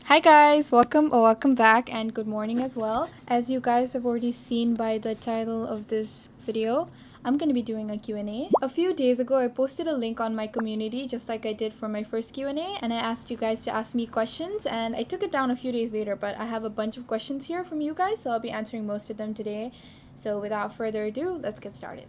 Hi guys, welcome back and good morning as well. As you guys have already seen by the title of this video, I'm going to be doing a Q&A. A few days ago, I posted a link on my community just like I did for my first Q&A, and I asked you guys to ask me questions, and I took it down a few days later, but I have a bunch of questions here from you guys, so I'll be answering most of them today. So without further ado, let's get started.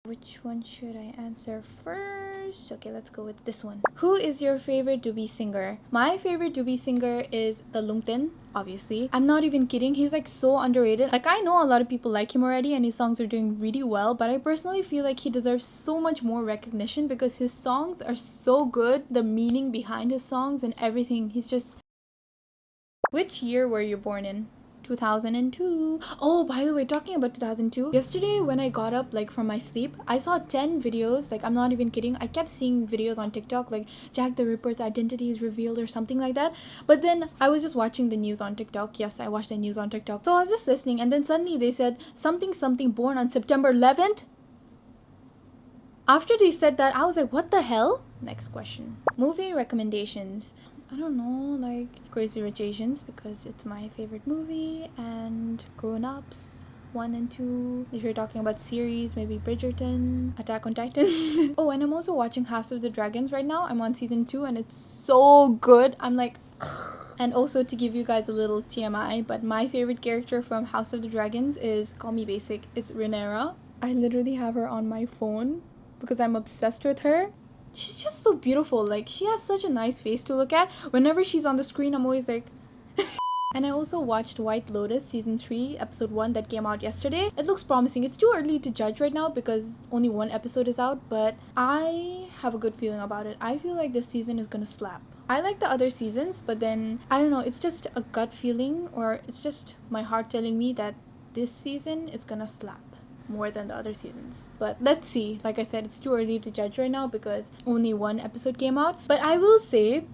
Which one should I answer first? Okay, let's go with this one. Who is your favorite doobie singer? My favorite doobie singer is the Lungten, obviously. I'm not even kidding. He's like so underrated. Like, I know a lot of people like him already and his songs are doing really well, but I personally feel like he deserves so much more recognition because his songs are so good. The meaning behind his songs and everything. He's just... Which year were you born in? 2002. Oh, by the way, talking about 2002, yesterday when I got up like from my sleep, I saw 10 videos. Like, I'm not even kidding. I kept seeing videos on TikTok like Jack the Ripper's identity is revealed or something like that. But then I was just watching the news on TikTok. Yes, I watched the news on TikTok. So I was just listening, and then suddenly they said something born on September 11th. After they said that, I was like, what the hell? Next question. Movie recommendations. I don't know, like Crazy Rich Asians because it's my favorite movie, and Grown Ups 1 and 2. If you're talking about series, maybe Bridgerton, Attack on Titan. Oh, and I'm also watching House of the Dragons right now. I'm on season 2 and it's so good. I'm like... And also, to give you guys a little TMI, but my favorite character from House of the Dragons is, call me basic, it's Rhaenyra. I literally have her on my phone because I'm obsessed with her. She's just so beautiful. Like, she has such a nice face to look at. Whenever she's on the screen, I'm always like... And I also watched White Lotus season 3 episode 1 that came out yesterday. It looks promising. It's too early to judge right now because only one episode is out, but I have a good feeling about it. I feel like this season is gonna slap. I like the other seasons, but then I don't know, it's just a gut feeling, or it's just my heart telling me that this season is gonna slap more than the other seasons. But let's see. Like I said, it's too early to judge right now because only one episode came out. But I will say,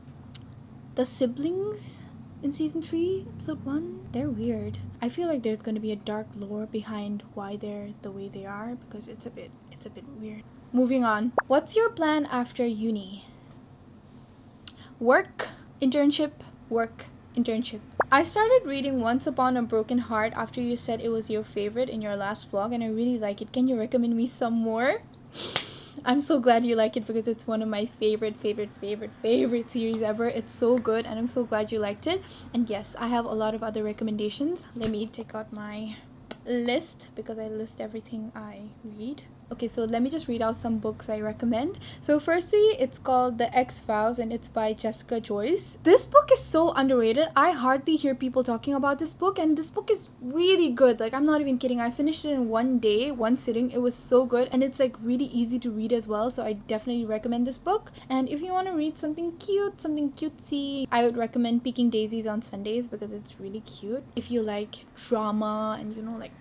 the siblings in season 3 episode 1, they're weird. I feel like there's going to be a dark lore behind why they're the way they are because it's a bit weird. Moving on. What's your plan after uni? Work, internship, work, internship. I started reading Once Upon a Broken Heart after you said it was your favorite in your last vlog, and I really like it. Can you recommend me some more? I'm so glad you like it because it's one of my favorite series ever. It's so good and I'm so glad you liked it. And yes, I have a lot of other recommendations. Let me take out my list because I list everything I read. Okay, so let me just read out some books I recommend. So firstly, it's called The X-Files and it's by Jessica Joyce. This book is so underrated. I hardly hear people talking about this book, and this book is really good. Like, I'm not even kidding. I finished it in one day, one sitting. It was so good, and it's like really easy to read as well, so I definitely recommend this book. And if you want to read something cute, something cutesy, I would recommend Picking Daisies on Sundays because it's really cute. If you like drama and, you know, like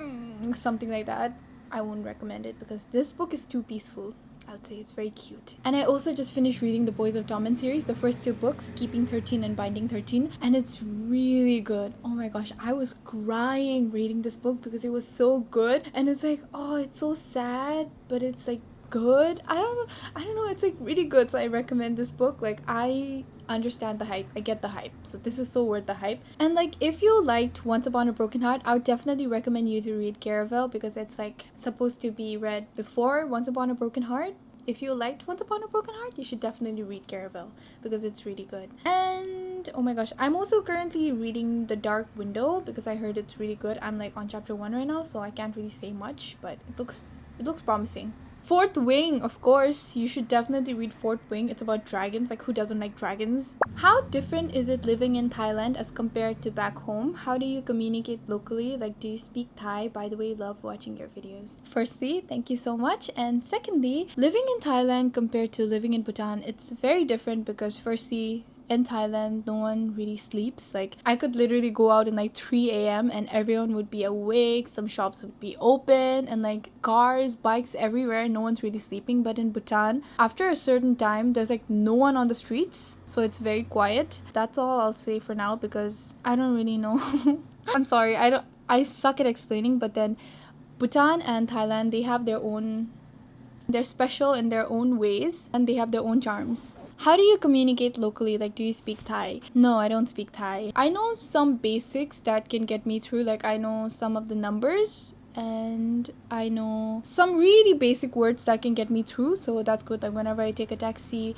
something like that, I won't recommend it because this book is too peaceful. I would say it's very cute. And I also just finished reading the Boys of Torment series, the first 2 books, Keeping 13 and Binding 13, and it's really good. Oh my gosh, I was crying reading this book because it was so good, and it's like, oh, it's so sad, but it's like good. I don't know, it's like really good, so I recommend this book. Like, I understand the hype. I get the hype. So this is so worth the hype. And like, if you liked Once Upon a Broken Heart, I would definitely recommend you to read Caravel because it's like supposed to be read before Once Upon a Broken Heart. If you liked Once Upon a Broken Heart, you should definitely read Caravel because it's really good. And oh my gosh, I'm also currently reading The Dark Window because I heard it's really good. I'm like on chapter 1 right now, so I can't really say much, but it looks promising. Fourth Wing, of course. You should definitely read Fourth Wing. It's about dragons. Like, who doesn't like dragons? How different is it living in Thailand as compared to back home? How do you communicate locally? Like, do you speak Thai? By the way, love watching your videos. Firstly, thank you so much. And secondly, living in Thailand compared to living in Bhutan, it's very different because firstly, in Thailand, no one really sleeps. Like, I could literally go out in like 3 a.m. and everyone would be awake, some shops would be open, and like cars, bikes everywhere, no one's really sleeping. But in Bhutan, after a certain time, there's like no one on the streets, so it's very quiet. That's all I'll say for now because I don't really know. I'm sorry, I suck at explaining, but then Bhutan and Thailand, they have their own... They're special in their own ways and they have their own charms. How do you communicate locally? Like, do you speak Thai? No, I don't speak Thai. I know some basics that can get me through. Like, I know some of the numbers and I know some really basic words that can get me through. So that's good. Like, whenever I take a taxi,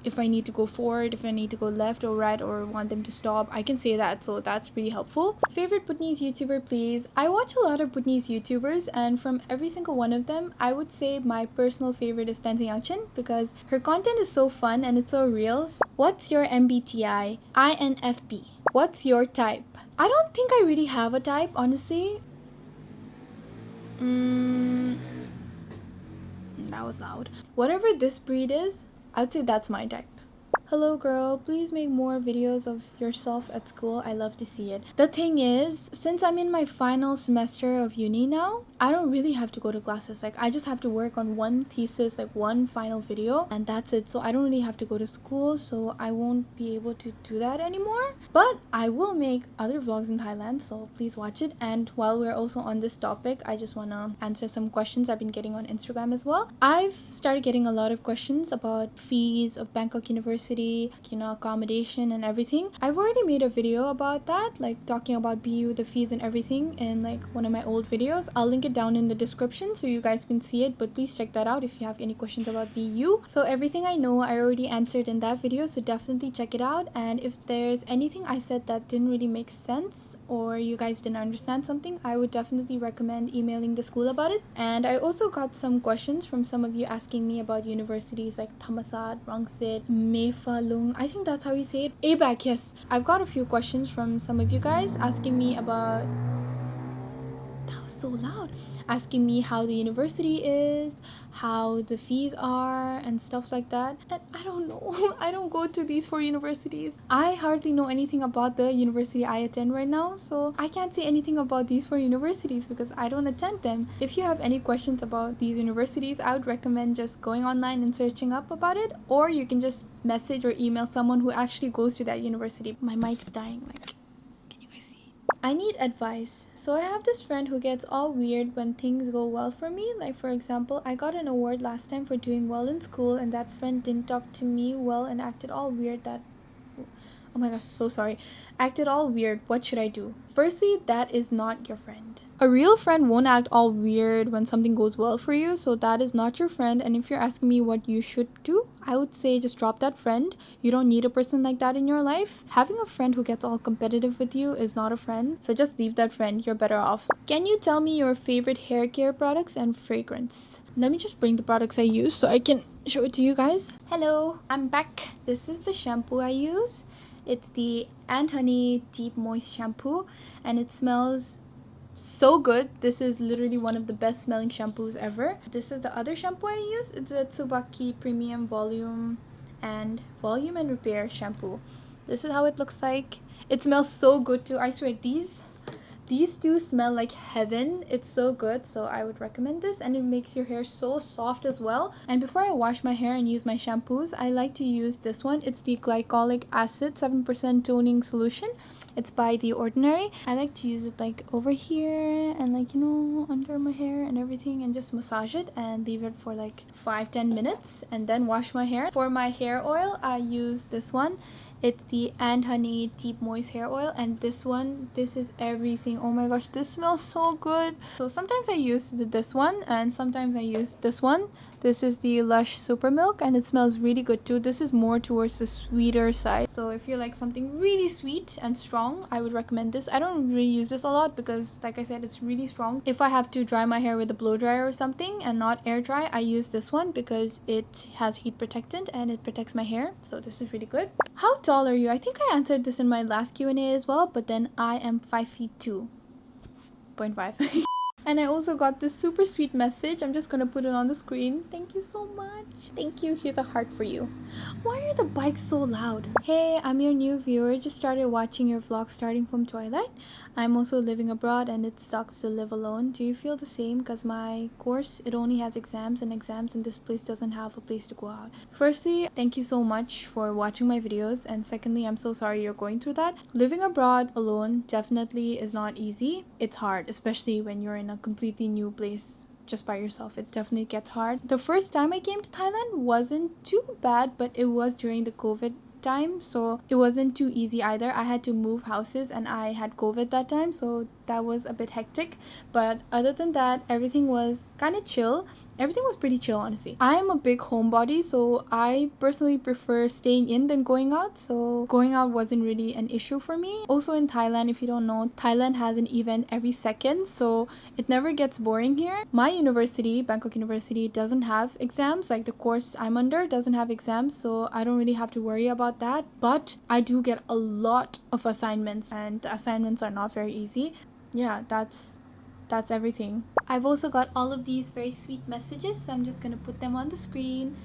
if I need to go forward, if I need to go left or right or want them to stop, I can say that. So that's pretty helpful. Favorite Bhutanese YouTuber, please? I watch a lot of Bhutanese YouTubers, and from every single one of them, I would say my personal favorite is Tenzin Yangchen because her content is so fun and it's so real. What's your MBTI? INFP. What's your type? I don't think I really have a type, honestly. That was loud. Whatever this breed is, I'd say that's my type. Hello girl, please make more videos of yourself at school. I love to see it. The thing is, since I'm in my final semester of uni now, I don't really have to go to classes. Like, I just have to work on one thesis, like one final video, and that's it. So I don't really have to go to school, so I won't be able to do that anymore. But I will make other vlogs in Thailand, so please watch it. And while we're also on this topic, I just want to answer some questions I've been getting on Instagram as well. I've started getting a lot of questions about fees of Bangkok University, accommodation and everything. I've already made a video about that, like talking about BU, the fees and everything in like one of my old videos. I'll link it down in the description so you guys can see it, but please check that out if you have any questions about BU. So everything I know I already answered in that video, so definitely check it out. And if there's anything I said that didn't really make sense or you guys didn't understand something, I would definitely recommend emailing the school about it. And I also got some questions from some of you asking me about universities like Thammasat, Rangsit, I think that's how you say it. ABAC, yes. I've got a few questions from some of you guys asking me about... That was so loud. Asking me how the university is, how the fees are, and stuff like that. And I don't know. I don't go to these 4 universities. I hardly know anything about the university I attend right now, so I can't say anything about these 4 universities because I don't attend them. If you have any questions about these universities, I would recommend just going online and searching up about it, or you can just message or email someone who actually goes to that university. My mic is dying, like... I need advice. So I have this friend who gets all weird when things go well for me. Like, for example, I got an award last time for doing well in school, and that friend didn't talk to me well and acted all weird. Oh my gosh, so sorry. Acted all weird. What should I do? Firstly, that is not your friend. A real friend won't act all weird when something goes well for you, so that is not your friend. And if you're asking me what you should do, I would say just drop that friend. You don't need a person like that in your life. Having a friend who gets all competitive with you is not a friend, so just leave that friend. You're better off. Can you tell me your favorite hair care products and fragrance? Let me just bring the products I use so I can show it to you guys. Hello, I'm back. This is the shampoo I use. It's the Ant Honey Deep Moist Shampoo, and it smells so good. This is literally one of the best smelling shampoos ever. This is the other shampoo I use. It's a Tsubaki Premium Volume and Repair Shampoo. This is how it looks like. It smells so good too. I swear, these two smell like heaven. It's so good, so I would recommend this, and it makes your hair so soft as well. And before I wash my hair and use my shampoos, I like to use this one. It's the Glycolic Acid 7% Toning Solution. It's by The Ordinary. I like to use it like over here and like, under my hair and everything, and just massage it and leave it for like 5-10 minutes and then wash my hair. For my hair oil, I use this one. It's the Ant Honey Deep Moist Hair Oil, and this is everything. Oh my gosh, this smells so good. So sometimes I use this one and sometimes I use this one. This is the Lush Super Milk, and it smells really good too. This is more towards the sweeter side. So if you like something really sweet and strong, I would recommend this. I don't really use this a lot because, like I said, it's really strong. If I have to dry my hair with a blow dryer or something and not air dry, I use this one because it has heat protectant and it protects my hair. So this is really good. How tall are you? I think I answered this in my last Q&A as well, but then I am 5'2.5". And I also got this super sweet message. I'm just gonna put it on the screen. Thank you so much. Thank you. Here's a heart for you. Why are the bikes so loud? Hey, I'm your new viewer. Just started watching your vlog starting from Twilight. I'm also living abroad and it sucks to live alone. Do you feel the same? Because my course, it only has exams and this place doesn't have a place to go out. Firstly, thank you so much for watching my videos. And secondly, I'm so sorry you're going through that. Living abroad alone definitely is not easy. It's hard, especially when you're in a completely new place just by yourself. It definitely gets hard. The first time I came to Thailand wasn't too bad, but it was during the COVID time, so it wasn't too easy either. I had to move houses and I had COVID that time, so that was a bit hectic. But other than that, everything was kind of chill. Everything was pretty chill, honestly. I am a big homebody, so I personally prefer staying in than going out, so going out wasn't really an issue for me. Also in Thailand, if you don't know, Thailand has an event every second, so it never gets boring here. My university, Bangkok University, doesn't have exams. Like the course I'm under doesn't have exams, so I don't really have to worry about that. But I do get a lot of assignments, and the assignments are not very easy. Yeah, that's everything. I've also got all of these very sweet messages, so I'm just gonna put them on the screen.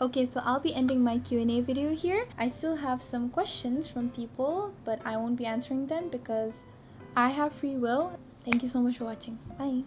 Okay, so I'll be ending my Q&A video here. I still have some questions from people, but I won't be answering them because I have free will. Thank you so much for watching. Bye!